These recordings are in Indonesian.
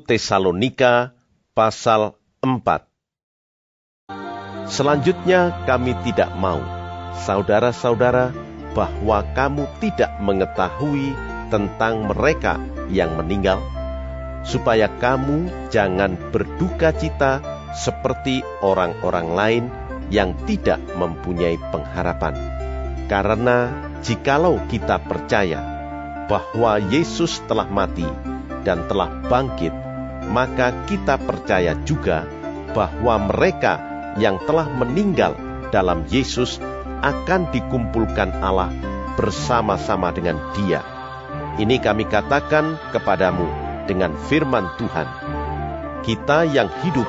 Tesalonika pasal 4. Selanjutnya kami tidak mau, saudara-saudara, bahwa kamu tidak mengetahui tentang mereka yang meninggal, supaya kamu jangan berduka cita seperti orang-orang lain yang tidak mempunyai pengharapan. Karena jikalau kita percaya bahwa Yesus telah mati dan telah bangkit, maka kita percaya juga bahwa mereka yang telah meninggal dalam Yesus akan dikumpulkan Allah bersama-sama dengan Dia. Ini kami katakan kepadamu dengan firman Tuhan. Kita yang hidup,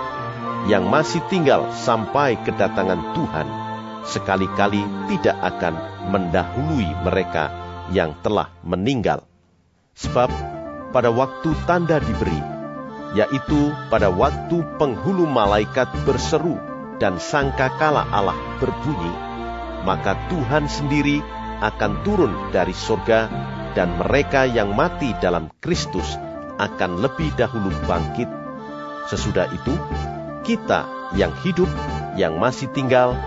yang masih tinggal sampai kedatangan Tuhan, sekali-kali tidak akan mendahului mereka yang telah meninggal. Sebab pada waktu tanda diberi, yaitu pada waktu penghulu malaikat berseru dan sangkakala Allah berbunyi, maka Tuhan sendiri akan turun dari surga, dan mereka yang mati dalam Kristus akan lebih dahulu bangkit. Sesudah itu, kita yang hidup, yang masih tinggal,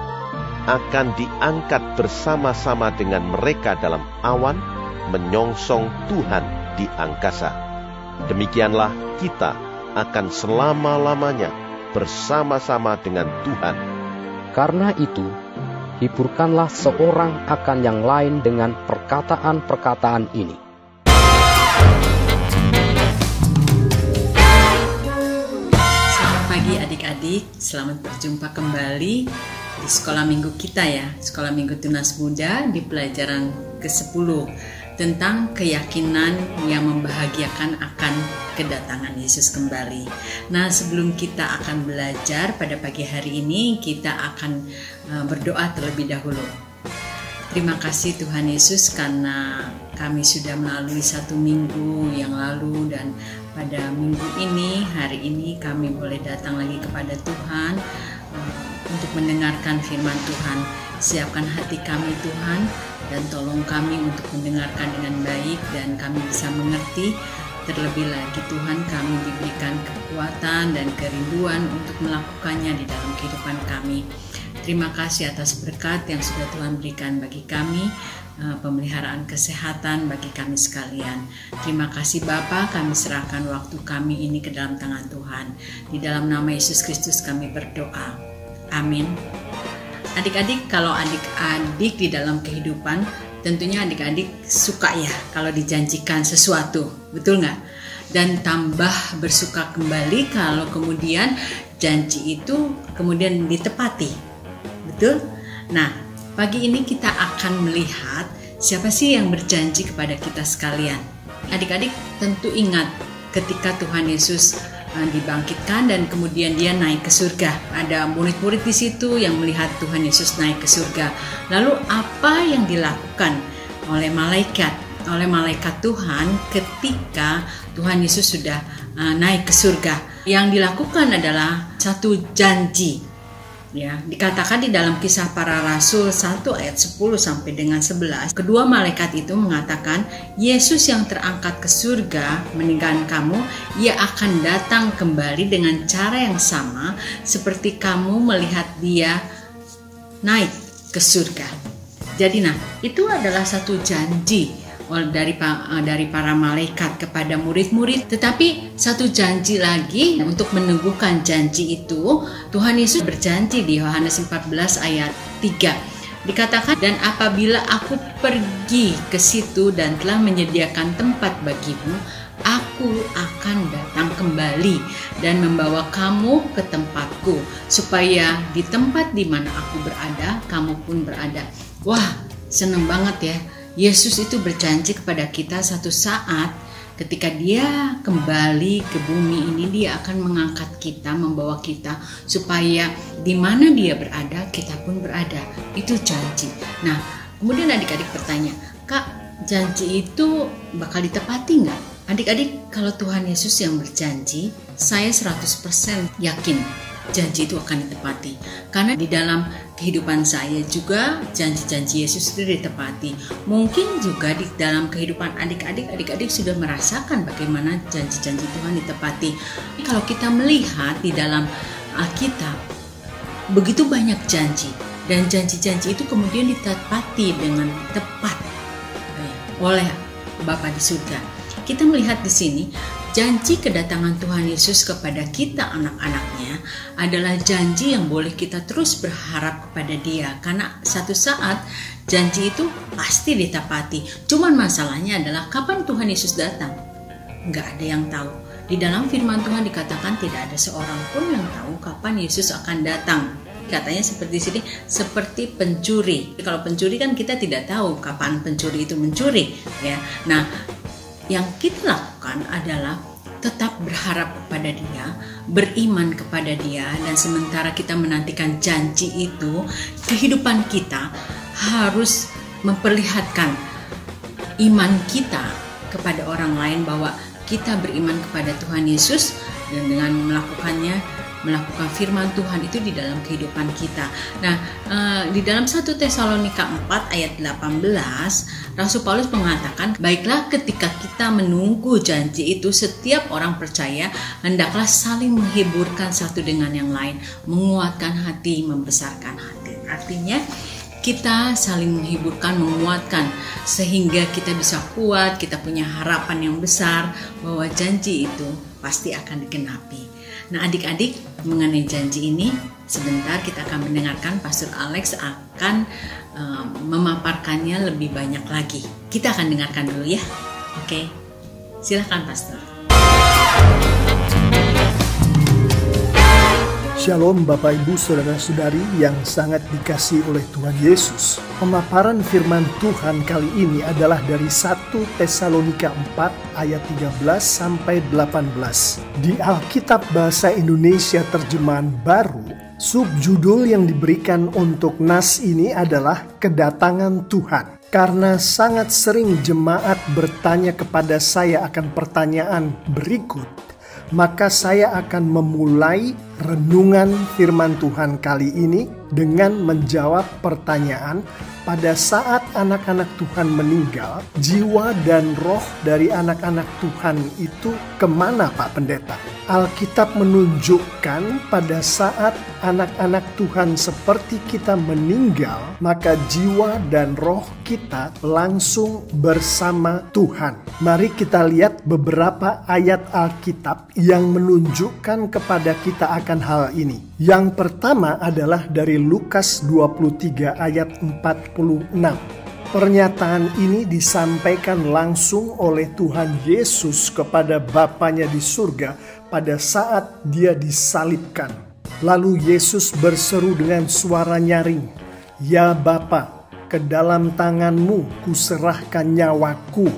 akan diangkat bersama-sama dengan mereka dalam awan, menyongsong Tuhan di angkasa. Demikianlah kita akan selama-lamanya bersama-sama dengan Tuhan. Karena itu, hiburkanlah seorang akan yang lain dengan perkataan-perkataan ini. Selamat pagi adik-adik, selamat berjumpa kembali di sekolah minggu kita ya, sekolah minggu Tunas Muda di pelajaran ke-10 tentang keyakinan yang membahagiakan akan kedatangan Yesus kembali. Nah, sebelum kita akan belajar pada pagi hari ini, kita akan berdoa terlebih dahulu. Terima kasih Tuhan Yesus karena kami sudah melalui satu minggu yang lalu, dan pada minggu ini, hari ini kami boleh datang lagi kepada Tuhan untuk mendengarkan firman Tuhan. Siapkan hati kami Tuhan, dan tolong kami untuk mendengarkan dengan baik dan kami bisa mengerti. Terlebih lagi Tuhan, kami diberikan kekuatan dan kerinduan untuk melakukannya di dalam kehidupan kami. Terima kasih atas berkat yang sudah Tuhan berikan bagi kami, pemeliharaan kesehatan bagi kami sekalian. Terima kasih Bapa, kami serahkan waktu kami ini ke dalam tangan Tuhan. Di dalam nama Yesus Kristus kami berdoa. Amin. Adik-adik, kalau adik-adik di dalam kehidupan, tentunya adik-adik suka ya kalau dijanjikan sesuatu, betul nggak? Dan tambah bersuka kembali kalau kemudian janji itu kemudian ditepati, betul? Nah, pagi ini kita akan melihat siapa sih yang berjanji kepada kita sekalian. Adik-adik tentu ingat ketika Tuhan Yesus dibangkitkan dan kemudian dia naik ke surga. Ada murid-murid di situ yang melihat Tuhan Yesus naik ke surga. Lalu apa yang dilakukan oleh malaikat Tuhan ketika Tuhan Yesus sudah naik ke surga? Yang dilakukan adalah satu janji. Ya, dikatakan di dalam Kisah Para Rasul 1 ayat 10 sampai dengan 11, kedua malaikat itu mengatakan, Yesus yang terangkat ke surga meninggalkan kamu, ia akan datang kembali dengan cara yang sama seperti kamu melihat dia naik ke surga. Jadi itu adalah satu janji dari para malaikat kepada murid-murid. Tetapi satu janji lagi untuk meneguhkan janji itu, Tuhan Yesus berjanji di Yohanes 14 ayat 3. Dikatakan, dan apabila aku pergi ke situ dan telah menyediakan tempat bagimu, aku akan datang kembali dan membawa kamu ke tempatku, supaya di tempat di mana aku berada, kamu pun berada. Wah, seneng banget ya. Yesus itu berjanji kepada kita satu saat ketika dia kembali ke bumi ini, dia akan mengangkat kita, membawa kita supaya di mana dia berada, kita pun berada. Itu janji. Nah, kemudian adik-adik bertanya, Kak, janji itu bakal ditepati nggak? Adik-adik, kalau Tuhan Yesus yang berjanji, saya 100% yakin janji itu akan ditepati. Karena di dalam kehidupan saya juga janji-janji Yesus itu ditepati. Mungkin juga di dalam kehidupan adik-adik sudah merasakan bagaimana janji-janji Tuhan ditepati. Kalau kita melihat di dalam Alkitab, begitu banyak janji, dan janji-janji itu kemudian ditepati dengan tepat oleh Bapa di surga. Kita melihat di sini janji kedatangan Tuhan Yesus kepada kita anak-anaknya adalah janji yang boleh kita terus berharap kepada Dia, karena satu saat janji itu pasti ditepati. Cuman masalahnya adalah kapan Tuhan Yesus datang? Nggak ada yang tahu. Di dalam firman Tuhan dikatakan tidak ada seorang pun yang tahu kapan Yesus akan datang. Katanya seperti sini, seperti pencuri. Kalau pencuri kan kita tidak tahu kapan pencuri itu mencuri, ya. Nah, yang kita lakukan adalah tetap berharap kepada Dia, beriman kepada Dia, dan sementara kita menantikan janji itu, kehidupan kita harus memperlihatkan iman kita kepada orang lain bahwa kita beriman kepada Tuhan Yesus, dan dengan melakukan firman Tuhan itu di dalam kehidupan kita. Nah, di dalam 1 Tesalonika 4 ayat 18, Rasul Paulus mengatakan, baiklah ketika kita menunggu janji itu, setiap orang percaya hendaklah saling menghiburkan satu dengan yang lain, menguatkan hati, membesarkan hati. Artinya, kita saling menghiburkan, menguatkan, sehingga kita bisa kuat, kita punya harapan yang besar bahwa janji itu pasti akan digenapi. Nah, adik-adik, mengenai janji ini, sebentar kita akan mendengarkan Pastor Alex akan memaparkannya lebih banyak lagi. Kita akan dengarkan dulu ya. Oke, silakan Pastor. Shalom Bapak Ibu Saudara-saudari yang sangat dikasihi oleh Tuhan Yesus. Pemaparan firman Tuhan kali ini adalah dari 1 Tesalonika 4 ayat 13 sampai 18. Di Alkitab Bahasa Indonesia Terjemahan Baru, subjudul yang diberikan untuk nas ini adalah Kedatangan Tuhan. Karena sangat sering jemaat bertanya kepada saya akan pertanyaan berikut, maka saya akan memulai renungan firman Tuhan kali ini dengan menjawab pertanyaan, pada saat anak-anak Tuhan meninggal, jiwa dan roh dari anak-anak Tuhan itu kemana Pak Pendeta? Alkitab menunjukkan pada saat anak-anak Tuhan seperti kita meninggal, maka jiwa dan roh kita langsung bersama Tuhan. Mari kita lihat beberapa ayat Alkitab yang menunjukkan kepada kita akan hal ini. Yang pertama adalah dari Lukas 23 ayat 46. Pernyataan ini disampaikan langsung oleh Tuhan Yesus kepada Bapanya di surga pada saat Dia disalibkan. Lalu Yesus berseru dengan suara nyaring, "Ya Bapa, ke dalam tangan-Mu kuserahkan nyawaku."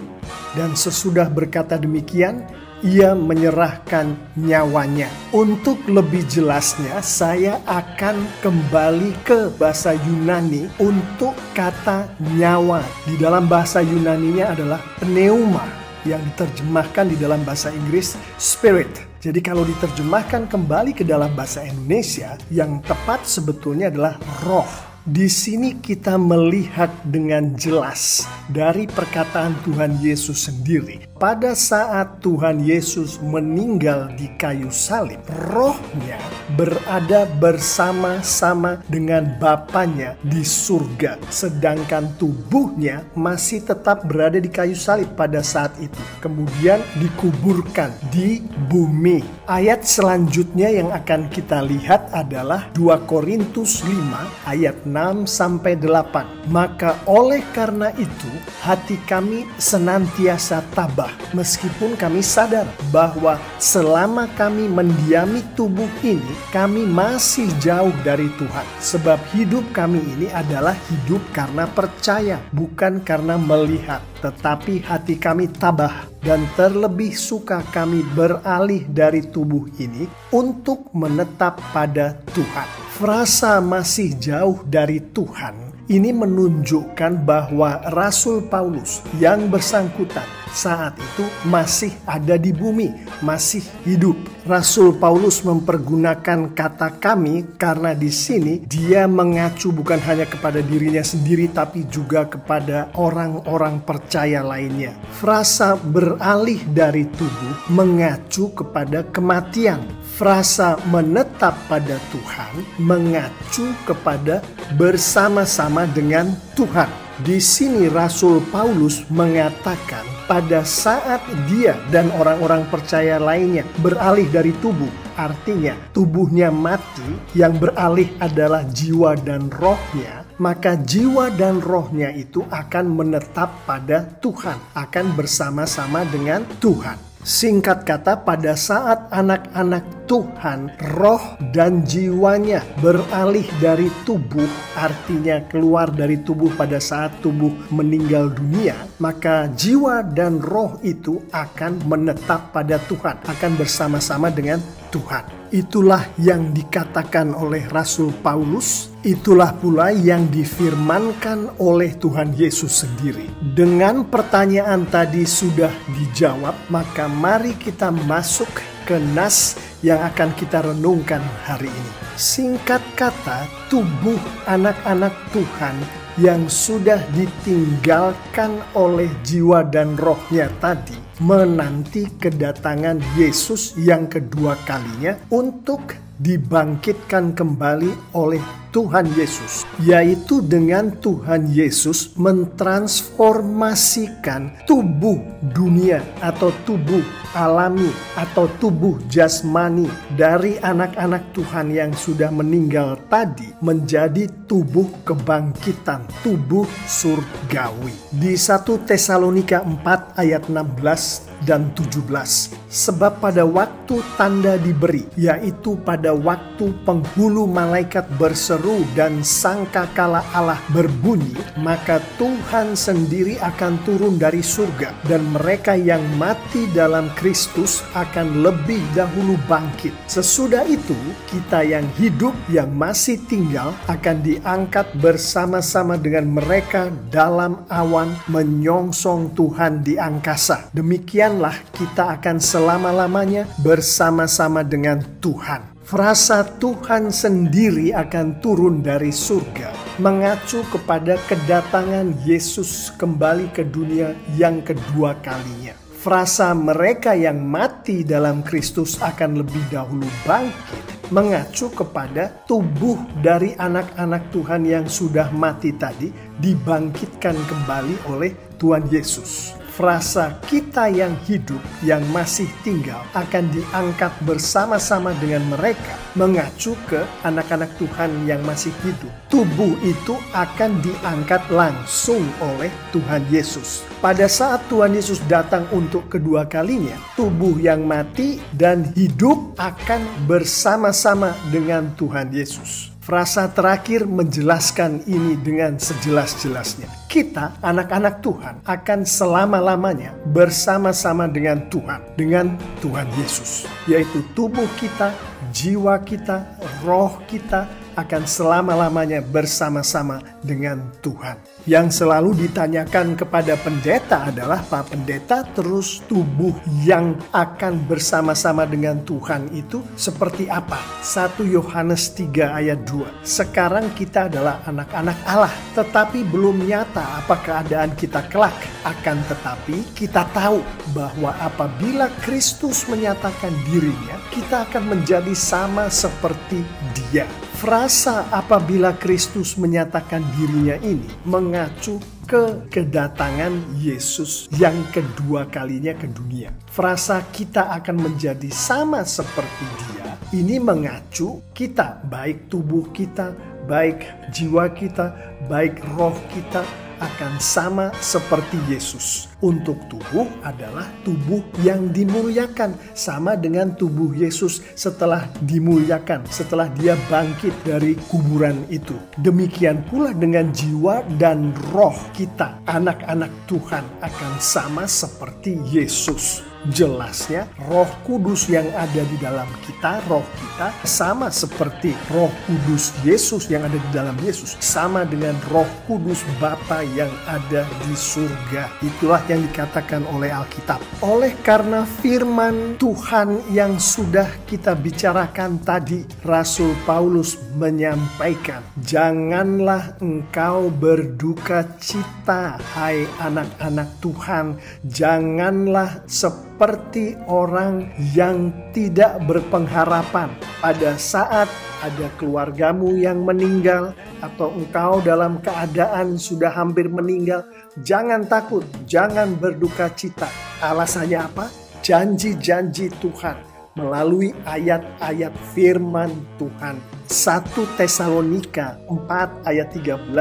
Dan sesudah berkata demikian, Ia menyerahkan nyawanya. Untuk lebih jelasnya, saya akan kembali ke bahasa Yunani untuk kata nyawa. Di dalam bahasa Yunaninya adalah pneuma, yang diterjemahkan di dalam bahasa Inggris spirit. Jadi kalau diterjemahkan kembali ke dalam bahasa Indonesia, yang tepat sebetulnya adalah roh. Di sini kita melihat dengan jelas dari perkataan Tuhan Yesus sendiri. Pada saat Tuhan Yesus meninggal di kayu salib, rohnya berada bersama-sama dengan Bapanya di surga. Sedangkan tubuhnya masih tetap berada di kayu salib pada saat itu. Kemudian dikuburkan di bumi. Ayat selanjutnya yang akan kita lihat adalah 2 Korintus 5 ayat 6-8. Maka oleh karena itu hati kami senantiasa tabah, meskipun kami sadar bahwa selama kami mendiami tubuh ini, kami masih jauh dari Tuhan. Sebab hidup kami ini adalah hidup karena percaya, bukan karena melihat. Tetapi hati kami tabah, dan terlebih suka kami beralih dari tubuh ini untuk menetap pada Tuhan. Frasa masih jauh dari Tuhan Ini menunjukkan bahwa Rasul Paulus yang bersangkutan saat itu masih ada di bumi, masih hidup. Rasul Paulus mempergunakan kata kami karena di sini dia mengacu bukan hanya kepada dirinya sendiri tapi juga kepada orang-orang percaya lainnya. Frasa beralih dari tubuh mengacu kepada kematian. Frasa menetap pada Tuhan mengacu kepada bersama-sama dengan Tuhan. Di sini Rasul Paulus mengatakan pada saat dia dan orang-orang percaya lainnya beralih dari tubuh, artinya tubuhnya mati, yang beralih adalah jiwa dan rohnya, maka jiwa dan rohnya itu akan menetap pada Tuhan, akan bersama-sama dengan Tuhan. Singkat kata, pada saat anak-anak Tuhan, roh dan jiwanya beralih dari tubuh, artinya keluar dari tubuh pada saat tubuh meninggal dunia, maka jiwa dan roh itu akan menetap pada Tuhan, akan bersama-sama dengan Tuhan. Itulah yang dikatakan oleh Rasul Paulus, itulah pula yang difirmankan oleh Tuhan Yesus sendiri. Dengan pertanyaan tadi sudah dijawab, maka mari kita masuk ke nas yang akan kita renungkan hari ini. Singkat kata, tubuh anak-anak Tuhan yang sudah ditinggalkan oleh jiwa dan rohnya tadi menanti kedatangan Yesus yang kedua kalinya untuk dibangkitkan kembali oleh Tuhan Yesus, yaitu dengan Tuhan Yesus mentransformasikan tubuh dunia atau tubuh alami atau tubuh jasmani dari anak-anak Tuhan yang sudah meninggal tadi menjadi tubuh kebangkitan, tubuh surgawi. Di 1 Tesalonika 4 ayat 16 dan 17. Sebab pada waktu tanda diberi, yaitu pada waktu penghulu malaikat berseru dan sangkakala Allah berbunyi, maka Tuhan sendiri akan turun dari surga, dan mereka yang mati dalam Kristus akan lebih dahulu bangkit. Sesudah itu, kita yang hidup, yang masih tinggal, akan diangkat bersama-sama dengan mereka dalam awan menyongsong Tuhan di angkasa. Demikianlah kita akan selama-lamanya bersama-sama dengan Tuhan. Frasa Tuhan sendiri akan turun dari surga mengacu kepada kedatangan Yesus kembali ke dunia yang kedua kalinya. Frasa mereka yang mati dalam Kristus akan lebih dahulu bangkit mengacu kepada tubuh dari anak-anak Tuhan yang sudah mati tadi dibangkitkan kembali oleh Tuhan Yesus. Frasa kita yang hidup, yang masih tinggal, akan diangkat bersama-sama dengan mereka mengacu ke anak-anak Tuhan yang masih hidup. Tubuh itu akan diangkat langsung oleh Tuhan Yesus. Pada saat Tuhan Yesus datang untuk kedua kalinya, tubuh yang mati dan hidup akan bersama-sama dengan Tuhan Yesus. Frasa terakhir menjelaskan ini dengan sejelas-jelasnya. Kita, anak-anak Tuhan, akan selama-lamanya bersama-sama dengan Tuhan Yesus. Yaitu tubuh kita, jiwa kita, roh kita akan selama-lamanya bersama-sama dengan Tuhan. Yang selalu ditanyakan kepada pendeta adalah, Pak Pendeta, terus tubuh yang akan bersama-sama dengan Tuhan itu seperti apa? 1 Yohanes 3 ayat 2. Sekarang kita adalah anak-anak Allah, tetapi belum nyata apa keadaan kita kelak. Akan tetapi kita tahu bahwa apabila Kristus menyatakan dirinya, kita akan menjadi sama seperti Dia. Frasa apabila Kristus menyatakan dirinya ini mengacu ke kedatangan Yesus yang kedua kalinya ke dunia. Frasa kita akan menjadi sama seperti Dia ini mengacu kita, baik tubuh kita, baik jiwa kita, baik roh kita akan sama seperti Yesus. Untuk tubuh adalah tubuh yang dimuliakan, sama dengan tubuh Yesus setelah dimuliakan, setelah Dia bangkit dari kuburan itu. Demikian pula dengan jiwa dan roh kita, anak-anak Tuhan, akan sama seperti Yesus. Jelasnya Roh Kudus yang ada di dalam kita, roh kita, sama seperti Roh Kudus Yesus yang ada di dalam Yesus, sama dengan Roh Kudus Bapa yang ada di surga. Itulah yang dikatakan oleh Alkitab. Oleh karena firman Tuhan yang sudah kita bicarakan tadi, Rasul Paulus menyampaikan, janganlah engkau berduka cita, hai anak-anak Tuhan. Janganlah seperti orang yang tidak berpengharapan pada saat ada keluargamu yang meninggal atau engkau dalam keadaan sudah hampir meninggal. Jangan takut, jangan berduka cita. Alasannya apa? Janji-janji Tuhan melalui ayat-ayat firman Tuhan. 1 Tesalonika 4 ayat 13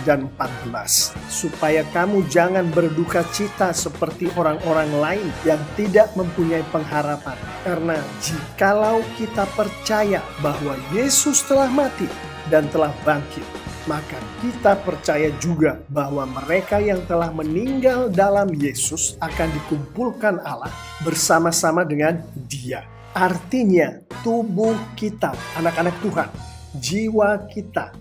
dan 14. Supaya kamu jangan berduka cita seperti orang-orang lain yang tidak mempunyai pengharapan. Karena jikalau kita percaya bahwa Yesus telah mati dan telah bangkit, maka kita percaya juga bahwa mereka yang telah meninggal dalam Yesus akan dikumpulkan Allah bersama-sama dengan Dia. Artinya tubuh kita, anak-anak Tuhan, jiwa kita,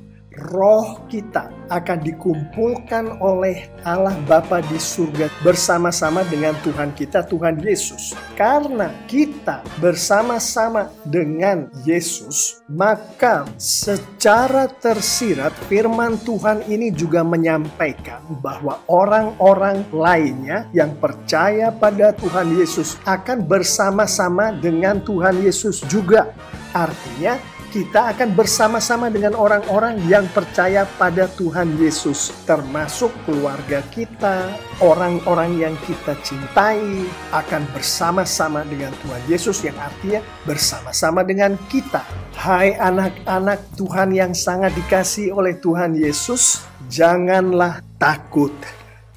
roh kita akan dikumpulkan oleh Allah Bapa di surga bersama-sama dengan Tuhan kita, Tuhan Yesus. Karena kita bersama-sama dengan Yesus, maka secara tersirat firman Tuhan ini juga menyampaikan bahwa orang-orang lainnya yang percaya pada Tuhan Yesus akan bersama-sama dengan Tuhan Yesus juga. Artinya kita akan bersama-sama dengan orang-orang yang percaya pada Tuhan Yesus, termasuk keluarga kita, orang-orang yang kita cintai akan bersama-sama dengan Tuhan Yesus, yang artinya bersama-sama dengan kita. Hai anak-anak Tuhan yang sangat dikasihi oleh Tuhan Yesus, janganlah takut.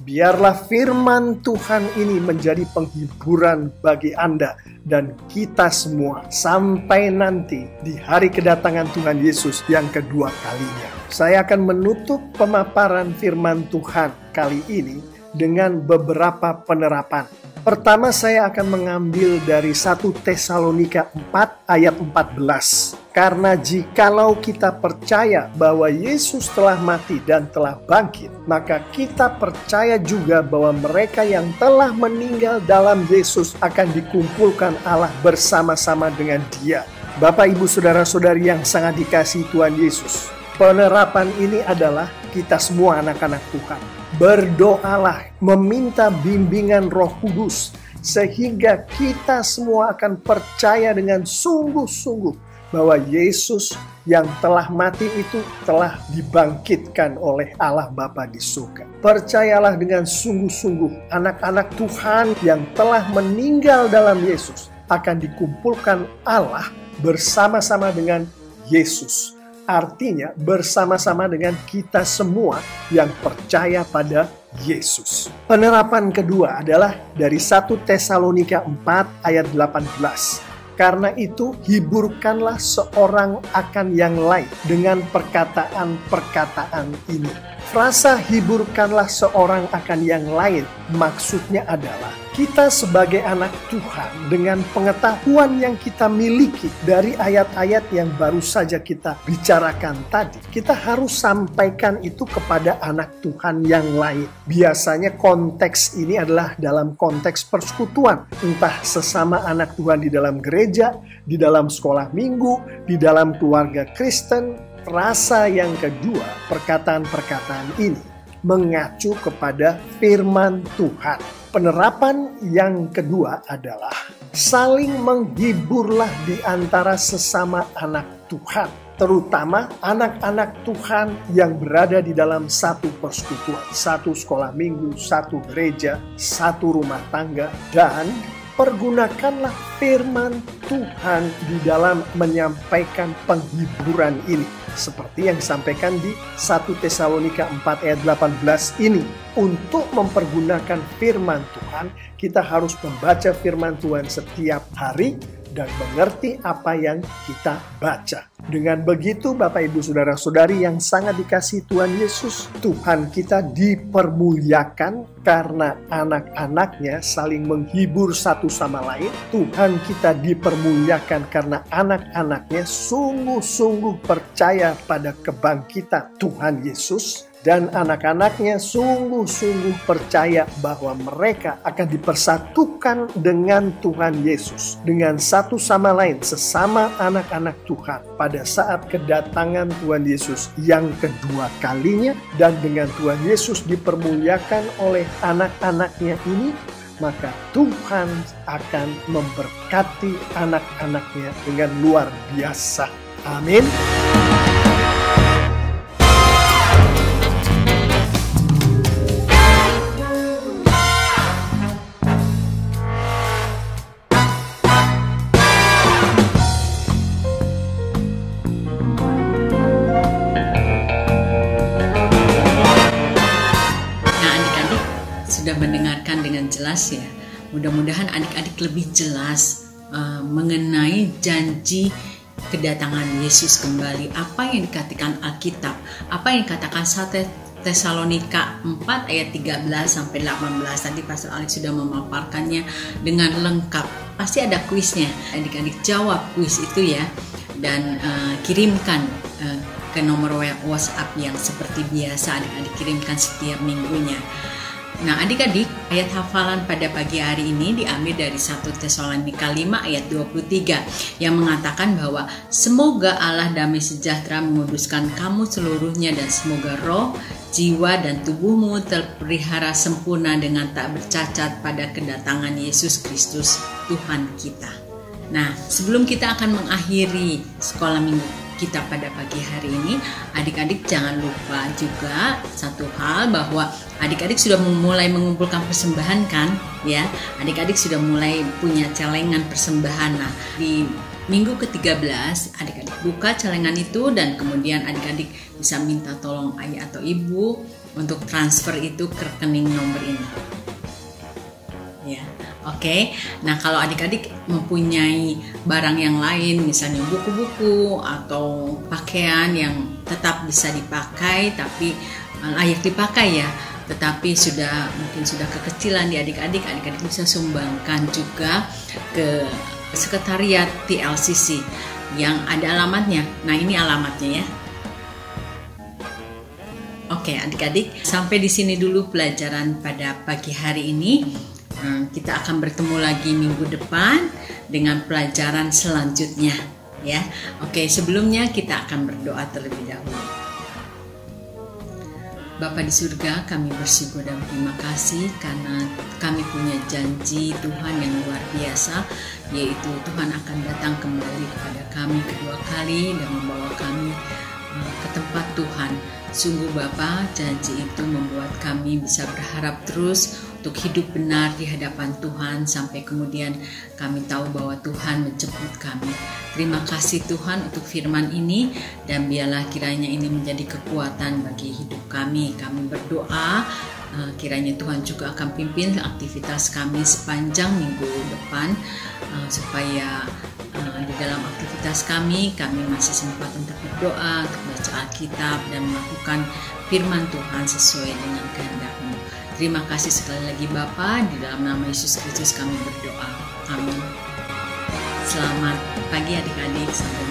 Biarlah firman Tuhan ini menjadi penghiburan bagi Anda dan kita semua sampai nanti di hari kedatangan Tuhan Yesus yang kedua kalinya. Saya akan menutup pemaparan firman Tuhan kali ini dengan beberapa penerapan. Pertama, saya akan mengambil dari 1 Tesalonika 4 ayat 14. Karena jikalau kita percaya bahwa Yesus telah mati dan telah bangkit, maka kita percaya juga bahwa mereka yang telah meninggal dalam Yesus akan dikumpulkan Allah bersama-sama dengan Dia. Bapak, Ibu, Saudara-saudari yang sangat dikasihi Tuhan Yesus, penerapan ini adalah kita semua anak-anak Tuhan. Berdoalah, meminta bimbingan Roh Kudus, sehingga kita semua akan percaya dengan sungguh-sungguh bahwa Yesus yang telah mati itu telah dibangkitkan oleh Allah Bapa di surga. Percayalah dengan sungguh-sungguh, anak-anak Tuhan yang telah meninggal dalam Yesus akan dikumpulkan Allah bersama-sama dengan Yesus. Artinya bersama-sama dengan kita semua yang percaya pada Yesus. Penerapan kedua adalah dari 1 Tesalonika 4 ayat 18. Karena itu hiburkanlah seorang akan yang lain dengan perkataan-perkataan ini. Frasa hiburkanlah seorang akan yang lain maksudnya adalah kita sebagai anak Tuhan dengan pengetahuan yang kita miliki dari ayat-ayat yang baru saja kita bicarakan tadi, kita harus sampaikan itu kepada anak Tuhan yang lain. Biasanya konteks ini adalah dalam konteks persekutuan, entah sesama anak Tuhan di dalam gereja, di dalam sekolah minggu, di dalam keluarga Kristen. Rasa yang kedua, perkataan-perkataan ini mengacu kepada firman Tuhan. Penerapan yang kedua adalah saling menghiburlah di antara sesama anak Tuhan, terutama anak-anak Tuhan yang berada di dalam satu persekutuan, satu sekolah minggu, satu gereja, satu rumah tangga, dan pergunakanlah firman Tuhan di dalam menyampaikan penghiburan ini. Seperti yang disampaikan di 1 Tesalonika 4 ayat 18 ini. Untuk mempergunakan firman Tuhan, kita harus membaca firman Tuhan setiap hari dan mengerti apa yang kita baca. Dengan begitu, Bapak Ibu Saudara-saudari yang sangat dikasihi Tuhan Yesus, Tuhan kita dipermuliakan karena anak-anaknya saling menghibur satu sama lain. Tuhan kita dipermuliakan karena anak-anaknya sungguh-sungguh percaya pada kebangkitan Tuhan Yesus. Dan anak-anaknya sungguh-sungguh percaya bahwa mereka akan dipersatukan dengan Tuhan Yesus. Dengan satu sama lain, sesama anak-anak Tuhan. Pada saat kedatangan Tuhan Yesus yang kedua kalinya. Dan dengan Tuhan Yesus dipermuliakan oleh anak-anaknya ini, maka Tuhan akan memberkati anak-anaknya dengan luar biasa. Amin. Sudah mendengarkan dengan jelas ya. Mudah-mudahan adik-adik lebih jelas mengenai janji kedatangan Yesus kembali. Apa yang dikatakan Alkitab, apa yang dikatakan 1 Tesalonika 4 ayat 13 sampai 18. Tadi Pastor Alex sudah memaparkannya dengan lengkap. Pasti ada kuisnya. Adik-adik jawab kuis itu ya, dan kirimkan ke nomor WhatsApp yang seperti biasa adik-adik kirimkan setiap minggunya. Nah adik-adik, ayat hafalan pada pagi hari ini diambil dari 1 Tesalonika 5 ayat 23 yang mengatakan bahwa semoga Allah damai sejahtera menguduskan kamu seluruhnya, dan semoga roh, jiwa, dan tubuhmu terpelihara sempurna dengan tak bercacat pada kedatangan Yesus Kristus Tuhan kita. Nah, sebelum kita akan mengakhiri sekolah minggu kita pada pagi hari ini, adik-adik jangan lupa juga satu hal, bahwa adik-adik sudah mulai mengumpulkan persembahan kan ya. Adik-adik sudah mulai punya celengan persembahan. Nah, di minggu ke-13 adik-adik buka celengan itu, dan kemudian adik-adik bisa minta tolong ayah atau ibu untuk transfer itu ke rekening nomor ini. Ya. Oke, nah kalau adik-adik mempunyai barang yang lain, misalnya buku-buku atau pakaian yang tetap bisa dipakai tapi layak dipakai ya, tetapi mungkin sudah kekecilan di adik-adik bisa sumbangkan juga ke sekretariat TLCC yang ada alamatnya. Nah ini alamatnya ya. Oke adik-adik, sampai di sini dulu pelajaran pada pagi hari ini. Kita akan bertemu lagi minggu depan dengan pelajaran selanjutnya ya. Oke, sebelumnya kita akan berdoa terlebih dahulu. Bapa di surga, kami bersyukur dan terima kasih karena kami punya janji Tuhan yang luar biasa, yaitu Tuhan akan datang kembali kepada kami kedua kali dan membawa kami ke tempat Tuhan. Sungguh Bapa, janji itu membuat kami bisa berharap terus untuk hidup benar di hadapan Tuhan sampai kemudian kami tahu bahwa Tuhan menjemput kami. Terima kasih Tuhan untuk firman ini, dan biarlah kiranya ini menjadi kekuatan bagi hidup kami. Kami berdoa kiranya Tuhan juga akan pimpin aktivitas kami sepanjang minggu depan, supaya di dalam aktivitas kami masih sempat untuk berdoa, untuk baca Alkitab dan melakukan firman Tuhan sesuai dengan kehendak-Mu. Terima kasih sekali lagi Bapa, di dalam nama Yesus Kristus kami berdoa. Amin. Selamat pagi adik-adik, sampai